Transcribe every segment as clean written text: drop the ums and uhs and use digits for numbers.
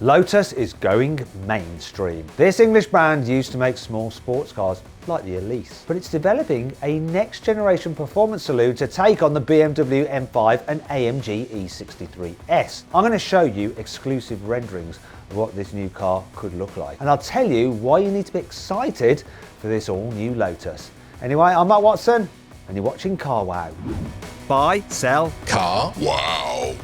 Lotus is going mainstream. This English brand used to make small sports cars like the Elise, but it's developing a next generation performance saloon to take on the BMW M5 and AMG E63 S. I'm going to show you exclusive renderings of what this new car could look like, and I'll tell you why you need to be excited for this all new Lotus. Anyway, I'm Matt Watson and you're watching Carwow. Buy, sell, Car wow.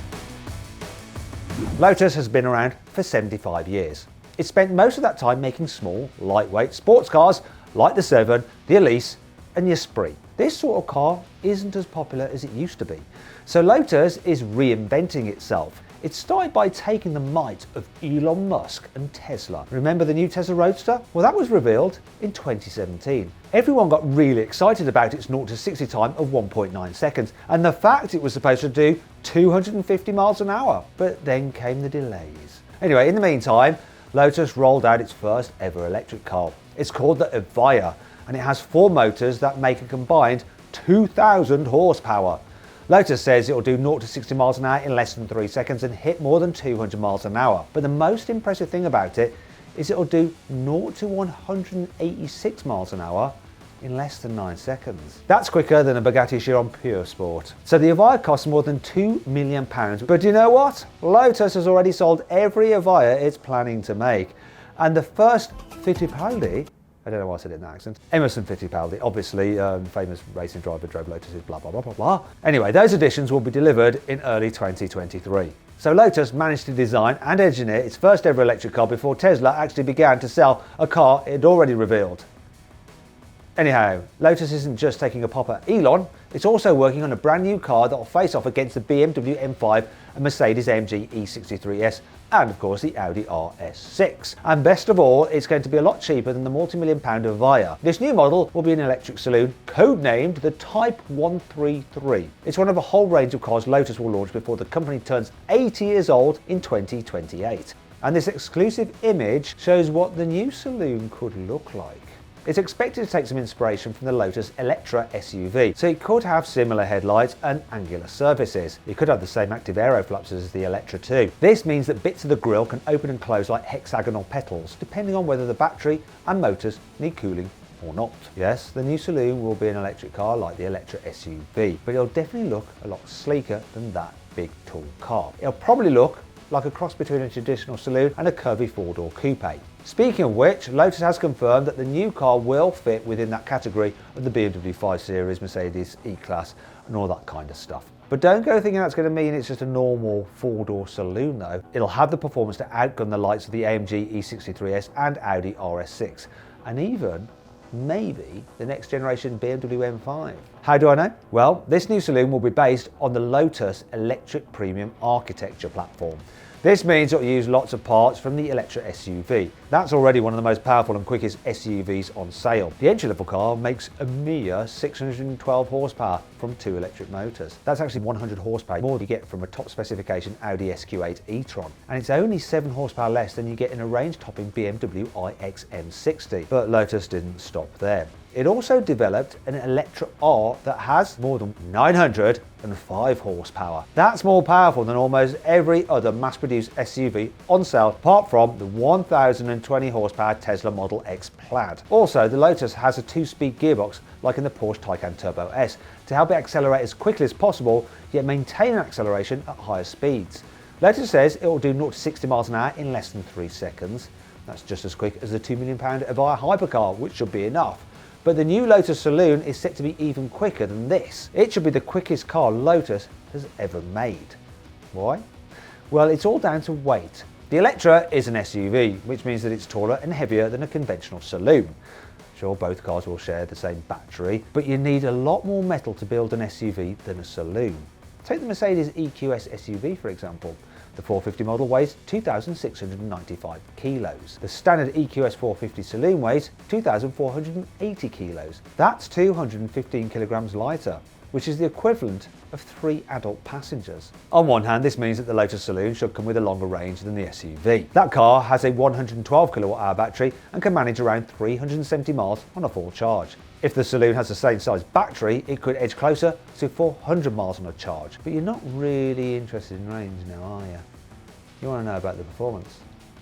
Lotus has been around for 75 years. It spent most of that time making small, lightweight sports cars like the 7, the Elise and the Esprit. This sort of car isn't as popular as it used to be. So Lotus is reinventing itself. It started by taking the might of Elon Musk and Tesla. Remember the new Tesla Roadster? Well, that was revealed in 2017. Everyone got really excited about its 0 to 60 time of 1.9 seconds and the fact it was supposed to do 250 miles an hour. But then came the delays. Anyway, in the meantime, Lotus rolled out its first ever electric car. It's called the Evija and it has 4 motors that make a combined 2,000 horsepower. Lotus says it will do 0 to 60 miles an hour in less than 3 seconds and hit more than 200 miles an hour. But the most impressive thing about it is it will do 0 to 186 miles an hour in less than 9 seconds. That's quicker than a Bugatti Chiron Pure Sport. So the Evija costs more than £2 million. But you know what? Lotus has already sold every Evija it's planning to make. And the first Fittipaldi, I don't know why I said it in that accent. Emerson Fittipaldi, obviously, famous racing driver, drove Lotuses, blah, blah, blah, blah, blah. Anyway, those additions will be delivered in early 2023. So Lotus managed to design and engineer its first ever electric car before Tesla actually began to sell a car it had already revealed. Anyhow, Lotus isn't just taking a pop at Elon, it's also working on a brand new car that will face off against the BMW M5 and Mercedes-AMG E63 S and of course the Audi RS6. And best of all, it's going to be a lot cheaper than the multi-million-pound Evija. This new model will be an electric saloon, codenamed the Type 133. It's one of a whole range of cars Lotus will launch before the company turns 80 years old in 2028. And this exclusive image shows what the new saloon could look like. It's expected to take some inspiration from the Lotus Eletre SUV, so it could have similar headlights and angular surfaces. It could have the same active aeroflaps as the Eletre too. This means that bits of the grille can open and close like hexagonal petals, depending on whether the battery and motors need cooling or not. Yes, the new saloon will be an electric car like the Eletre SUV, but it'll definitely look a lot sleeker than that big tall car. It'll probably look like a cross between a traditional saloon and a curvy 4-door coupe. Speaking of which, Lotus has confirmed that the new car will fit within that category of the BMW 5 Series, Mercedes E-Class and all that kind of stuff. But don't go thinking that's going to mean it's just a normal 4-door saloon though. It'll have the performance to outgun the likes of the AMG E63 S and Audi RS6 and even maybe the next generation BMW M5. How do I know? Well, this new saloon will be based on the Lotus electric premium architecture platform. This means it will use lots of parts from the Eletre SUV. That's already one of the most powerful and quickest SUVs on sale. The entry-level car makes a mere 612 horsepower from 2 electric motors. That's actually 100 horsepower more than you get from a top specification Audi SQ8 e-tron. And it's only 7 horsepower less than you get in a range-topping BMW iX M60. But Lotus didn't stop there. It also developed an Eletre R that has more than 905 horsepower. That's more powerful than almost every other mass-produced SUV on sale, apart from the 1020 horsepower Tesla Model X Plaid. Also, the Lotus has a 2-speed gearbox like in the Porsche Taycan Turbo S to help it accelerate as quickly as possible, yet maintain an acceleration at higher speeds. Lotus says it will do 0 to 60 miles an hour in less than 3 seconds. That's just as quick as the £2 million Evija hypercar, which should be enough. But the new Lotus Saloon is set to be even quicker than this. It should be the quickest car Lotus has ever made. Why? Well, it's all down to weight. The Eletre is an SUV, which means that it's taller and heavier than a conventional saloon. Sure, both cars will share the same battery, but you need a lot more metal to build an SUV than a saloon. Take the Mercedes EQS SUV for example. The 450 model weighs 2,695 kilos. The standard EQS 450 saloon weighs 2,480 kilos. That's 215 kilograms lighter, which is the equivalent of 3 adult passengers. On one hand, this means that the Lotus Saloon should come with a longer range than the SUV. That car has a 112 kilowatt-hour battery and can manage around 370 miles on a full charge. If the Saloon has the same size battery, it could edge closer to 400 miles on a charge. But you're not really interested in range now, are you? You want to know about the performance.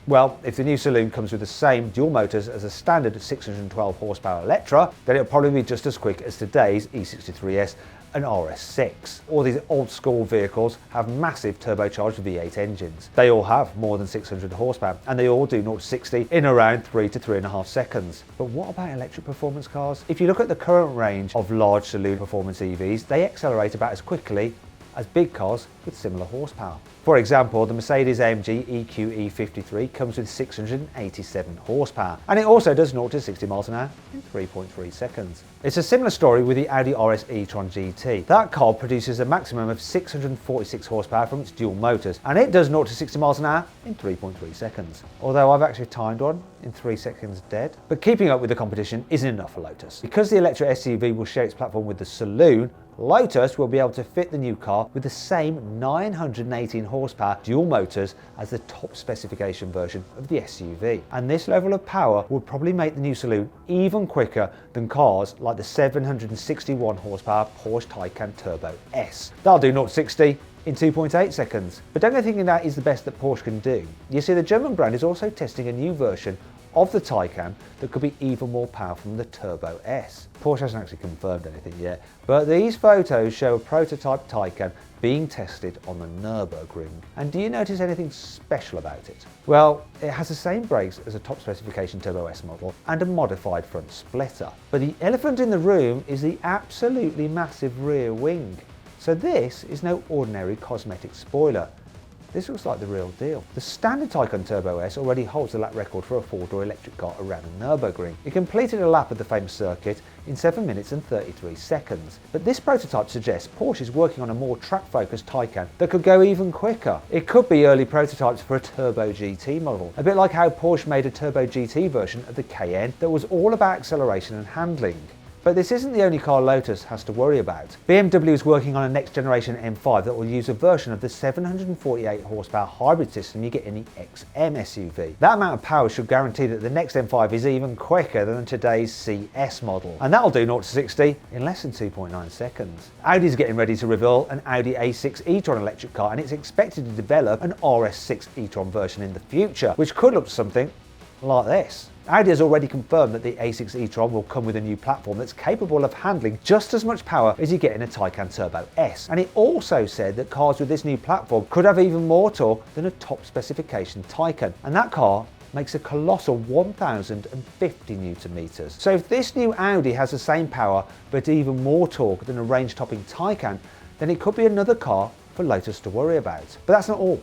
Well, if the new Saloon comes with the same dual motors as a standard 612 horsepower Eletre, then it'll probably be just as quick as today's E63 S and RS6. All these old school vehicles have massive turbocharged V8 engines. They all have more than 600 horsepower and they all do 0 to 60 in around 3 to 3.5 seconds. But what about electric performance cars? If you look at the current range of large Saloon performance EVs, they accelerate about as quickly as big cars with similar horsepower. For example, the Mercedes AMG EQE53 comes with 687 horsepower, and it also does 0 to 60 miles an hour in 3.3 seconds. It's a similar story with the Audi RS e-tron GT. That car produces a maximum of 646 horsepower from its dual motors, and it does 0 to 60 miles an hour in 3.3 seconds. Although I've actually timed one in 3 seconds dead. But keeping up with the competition isn't enough for Lotus. Because the Eletre SUV will share its platform with the Saloon, Lotus will be able to fit the new car with the same 918 horsepower dual motors as the top specification version of the SUV. And this level of power would probably make the new Saloon even quicker than cars like the 761 horsepower Porsche Taycan Turbo S. That'll do 0 to 60 in 2.8 seconds. But don't go thinking that is the best that Porsche can do. You see, the German brand is also testing a new version of the Taycan that could be even more powerful than the Turbo S. Porsche hasn't actually confirmed anything yet, but these photos show a prototype Taycan being tested on the Nürburgring. And do you notice anything special about it? Well, it has the same brakes as a top specification Turbo S model and a modified front splitter. But the elephant in the room is the absolutely massive rear wing. So this is no ordinary cosmetic spoiler. This looks like the real deal. The standard Taycan Turbo S already holds the lap record for a four-door electric car around the Nürburgring. It completed a lap of the famous circuit in 7 minutes and 33 seconds. But this prototype suggests Porsche is working on a more track-focused Taycan that could go even quicker. It could be early prototypes for a Turbo GT model, a bit like how Porsche made a Turbo GT version of the Cayenne that was all about acceleration and handling. But this isn't the only car Lotus has to worry about. BMW is working on a next generation M5 that will use a version of the 748 horsepower hybrid system you get in the XM SUV. That amount of power should guarantee that the next M5 is even quicker than today's CS model. And that'll do 0 to 60 in less than 2.9 seconds. Audi's getting ready to reveal an Audi A6 e-tron electric car, and it's expected to develop an RS6 e-tron version in the future, which could look something like this. Audi has already confirmed that the A6 e-tron will come with a new platform that's capable of handling just as much power as you get in a Taycan Turbo S. And it also said that cars with this new platform could have even more torque than a top specification Taycan. And that car makes a colossal 1,050 Newton meters. So if this new Audi has the same power but even more torque than a range-topping Taycan, then it could be another car for Lotus to worry about. But that's not all.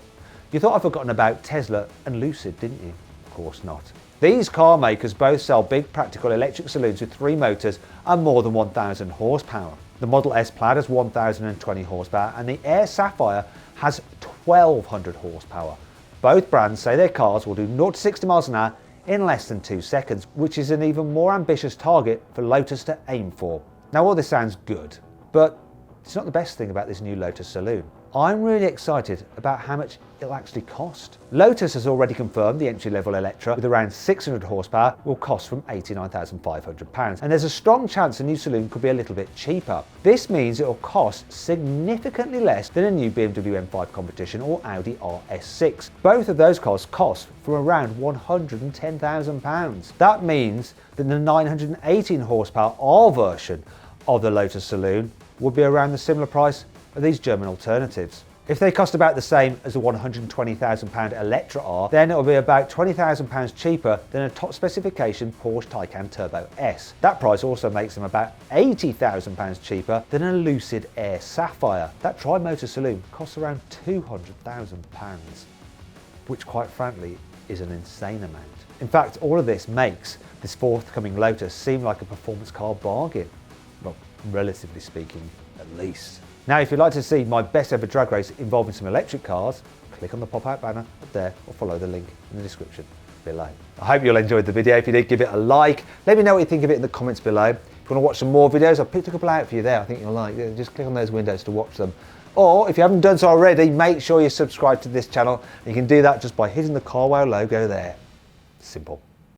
You thought I'd forgotten about Tesla and Lucid, didn't you? Of course not. These car makers both sell big practical electric saloons with 3 motors and more than 1,000 horsepower. The Model S Plaid has 1,020 horsepower and the Air Sapphire has 1,200 horsepower. Both brands say their cars will do 0 to 60 miles an hour in less than 2 seconds, which is an even more ambitious target for Lotus to aim for. Now all this sounds good, but it's not the best thing about this new Lotus Saloon. I'm really excited about how much it'll actually cost. Lotus has already confirmed the entry-level Eletre with around 600 horsepower will cost from £89,500, and there's a strong chance the new Saloon could be a little bit cheaper. This means it'll cost significantly less than a new BMW M5 competition or Audi RS6. Both of those cars cost from around £110,000. That means that the 918 horsepower R version of the Lotus Saloon would be around the similar price of these German alternatives. If they cost about the same as the £120,000 Eletre R, then it'll be about £20,000 cheaper than a top specification Porsche Taycan Turbo S. That price also makes them about £80,000 cheaper than a Lucid Air Sapphire. That tri-motor saloon costs around £200,000, which quite frankly is an insane amount. In fact, all of this makes this forthcoming Lotus seem like a performance car bargain. Well, relatively speaking, at least. Now, if you'd like to see my best ever drag race involving some electric cars, click on the pop-out banner up there or follow the link in the description below. I hope you'll enjoy the video. If you did, give it a like. Let me know what you think of it in the comments below. If you want to watch some more videos, I've picked a couple out for you there. I think you'll like. Just click on those windows to watch them. Or if you haven't done so already, make sure you subscribe to this channel. You can do that just by hitting the CarWow logo there. Simple.